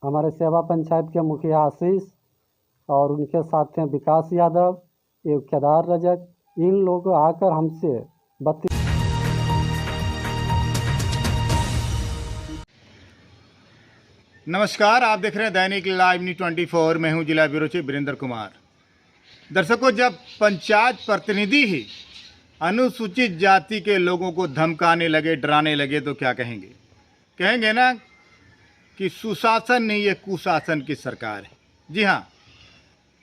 हमारे सेवा पंचायत के मुखिया आशीष और उनके साथ हैं विकास यादव एवं केदार रजक। इन लोग आकर हमसे नमस्कार, आप देख रहे हैं दैनिक लाइव न्यूज 24। मैं हूं जिला ब्यूरो चीफ वीरेंद्र कुमार। दर्शकों, जब पंचायत प्रतिनिधि ही अनुसूचित जाति के लोगों को धमकाने लगे, डराने लगे, तो क्या कहेंगे? कहेंगे ना कि सुशासन नहीं, ये कुशासन की सरकार है। जी हाँ,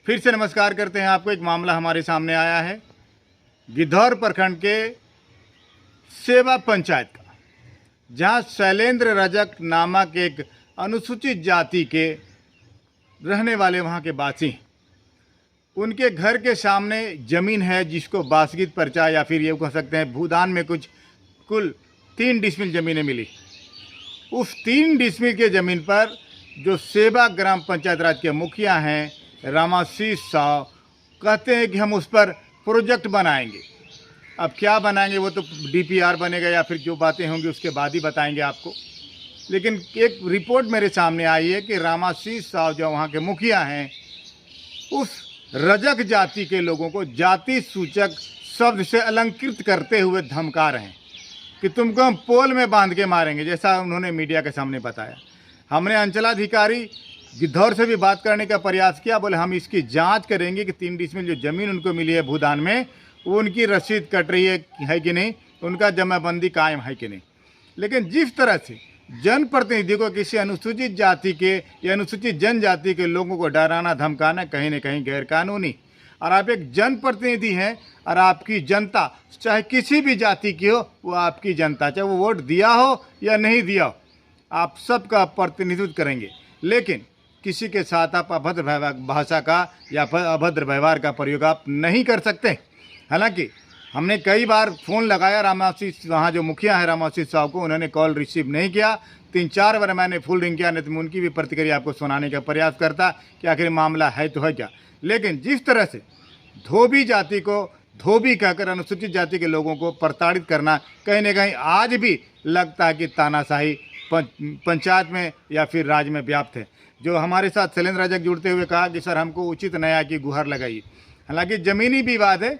फिर से नमस्कार करते हैं आपको। एक मामला हमारे सामने आया है गिद्धौर प्रखंड के सेवा पंचायत का, जहां शैलेंद्र रजक नामक एक अनुसूचित जाति के रहने वाले वहाँ के वासी हैं। उनके घर के सामने ज़मीन है जिसको बासगीत पर्चा या फिर ये कह सकते हैं भूदान में कुल 3 डिसमिल ज़मीनें मिली। उस 3 डिसमिल के ज़मीन पर जो सेवा ग्राम पंचायत राज के मुखिया हैं रामाशीष साव कहते हैं कि हम उस पर प्रोजेक्ट बनाएंगे। अब क्या बनाएंगे वो तो DPR बनेगा या फिर जो बातें होंगी उसके बाद ही बताएंगे आपको। लेकिन एक रिपोर्ट मेरे सामने आई है कि रामाशीष साव जो वहाँ के मुखिया हैं उस रजक जाति के लोगों को जाति सूचक शब्द से अलंकृत करते हुए धमका रहे हैं कि तुमको हम पोल में बांध के मारेंगे, जैसा उन्होंने मीडिया के सामने बताया। हमने अंचलाधिकारी गिद्धौर से भी बात करने का प्रयास किया। बोले हम इसकी जांच करेंगे कि 3 डिसमिल जो ज़मीन उनको मिली है भूदान में, वो उनकी रसीद कट रही है कि नहीं, उनका जमाबंदी कायम है कि नहीं। लेकिन जिस तरह से जनप्रतिनिधि को किसी अनुसूचित जाति के या अनुसूचित जनजाति के लोगों को डराना धमकाना कहीं न कहीं गैरकानूनी। और आप एक जनप्रतिनिधि हैं और आपकी जनता चाहे किसी भी जाति की हो, वो आपकी जनता, चाहे वो वोट दिया हो या नहीं दिया हो, आप सबका प्रतिनिधित्व करेंगे। लेकिन किसी के साथ आप अभद्र भाषा का या अभद्र व्यवहार का प्रयोग आप नहीं कर सकते। हालांकि हमने कई बार फ़ोन लगाया रामाशीष, वहाँ जो मुखिया है रामाशीष साहब को, उन्होंने कॉल रिसीव नहीं किया। 3-4 बार मैंने फुल रिंग किया, नहीं तो उनकी भी प्रतिक्रिया आपको सुनाने का प्रयास करता कि आखिर मामला है तो है क्या। लेकिन जिस तरह से धोबी जाति को धोबी कहकर अनुसूचित जाति के लोगों को प्रताड़ित करना कहीं न कहीं आज भी लगता है कि तानाशाही पंचायत में या फिर राज्य में व्याप्त है। जो हमारे साथ शैलेंद्र रजक जुड़ते हुए कहा कि सर हमको उचित न्याय की गुहार लगाइए। हालांकि ज़मीनी विवाद है,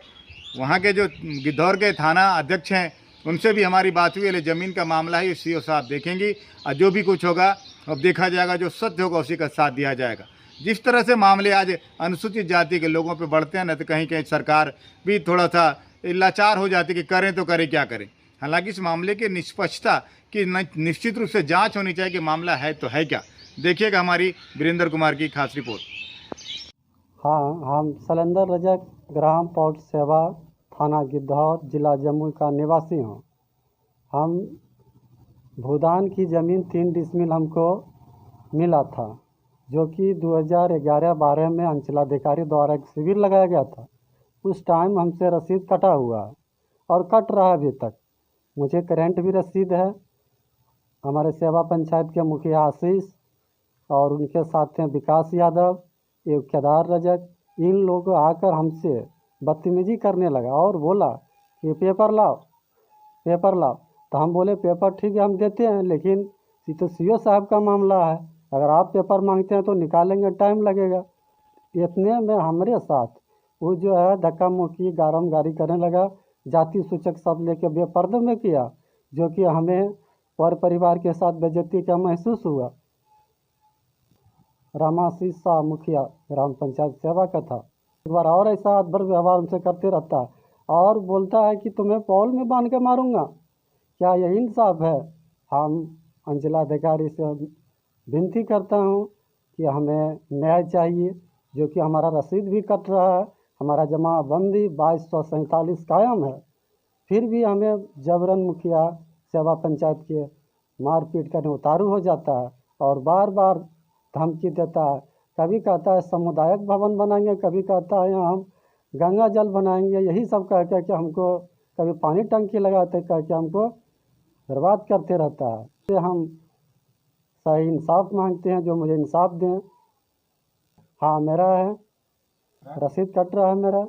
वहाँ के जो गिद्धौर के थाना अध्यक्ष हैं उनसे भी हमारी बात हुई है। ज़मीन का मामला है, CO साहब देखेंगी और जो भी कुछ होगा अब देखा जाएगा, जो सत्य होगा उसी का साथ दिया जाएगा। जिस तरह से मामले आज अनुसूचित जाति के लोगों पे बढ़ते हैं ना, तो कहीं कहीं सरकार भी थोड़ा सा लाचार हो जाती है कि करें तो करें क्या करें। हालांकि इस मामले की निष्पक्षता की निश्चित रूप से जाँच होनी चाहिए कि मामला है तो है क्या। देखिएगा हमारी वीरेंद्र कुमार की खास रिपोर्ट। हाँ, हम शैलेंद्र रजक ग्राम पौट सेवा थाना गिद्धौर जिला जमुई का निवासी हूँ। हम भूदान की ज़मीन 3 डिसमिल हमको मिला था, जो कि 2011-12 में अंचलाधिकारी द्वारा एक शिविर लगाया गया था। उस टाइम हमसे रसीद कटा हुआ और कट रहा अभी तक। मुझे करंट भी रसीद है। हमारे सेवा पंचायत के मुखिया आशीष और उनके साथ हैं विकास यादव एवं केदार रजक। इन लोग आकर हमसे बदतमीजी करने लगा और बोला कि पेपर लाओ, पेपर लाओ। तो हम बोले पेपर ठीक है हम देते हैं, लेकिन ये तो CO साहब का मामला है, अगर आप पेपर मांगते हैं तो निकालेंगे, टाइम लगेगा। इतने में हमारे साथ वो जो है धक्का मुक्की गारम गारी करने लगा, जाति सूचक शब्द लेके बेपर्दे में किया, जो कि हमें और परिवार के साथ बेइज्जती का महसूस हुआ। रामाशीष साह मुखिया ग्राम पंचायत सेवा का था। एक बार और ऐसा अभद्र व्यवहार उनसे करते रहता है और बोलता है कि तुम्हें पॉल में बांध के मारूंगा। क्या यही इंसाफ है? हम अंचलाधिकारी से विनती करता हूं कि हमें न्याय चाहिए, जो कि हमारा रसीद भी कट रहा है, हमारा जमाबंदी 2247 कायम है, फिर भी हमें जबरन मुखिया सेवा पंचायत के मारपीट करने उतारू हो जाता है और बार बार धमकी देता है। कभी कहता है सामुदायिक भवन बनाएंगे, कभी कहता है यहाँ हम गंगा जल बनाएंगे। यही सब कह के हमको कभी पानी टंकी लगाते कह के हमको बर्बाद करते रहता है। इससे हम सही इंसाफ मांगते हैं, जो मुझे इंसाफ दें। हाँ, मेरा है, रसीद कट रहा है मेरा।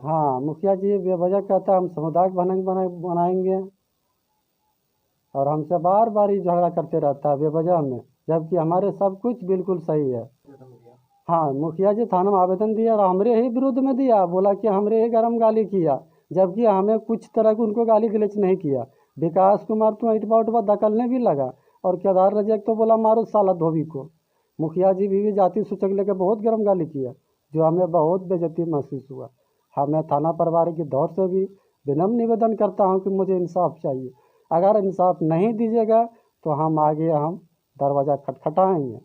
हाँ, मुखिया जी बेवजह कहता है हम सामुदायिक भवन बनाएंगे और हमसे बार बार ही झगड़ा करते रहता है बेवजह में। जबकि हमारे सब कुछ बिल्कुल सही है। हाँ, मुखिया जी थाना में आवेदन दिया और हमरे ही विरुद्ध में दिया, बोला कि हमरे ही गरम गाली किया, जबकि हमें कुछ तरह की उनको गाली गलौज नहीं किया। विकास कुमार तो ईंटवा उटवा धकलने भी लगा और केदार रजक तो बोला मारो साला धोबी को। मुखिया जी भी जाति सूचक लेकर बहुत गरम गाली किया, जो हमें बहुत बेइज्जती महसूस हुआ। मैं थाना प्रभारी की दौर से भी विनम्र निवेदन करता हूं कि मुझे इंसाफ चाहिए। अगर इंसाफ नहीं दीजिएगा तो हम आगे दरवाज़ा खटखटाएंगे।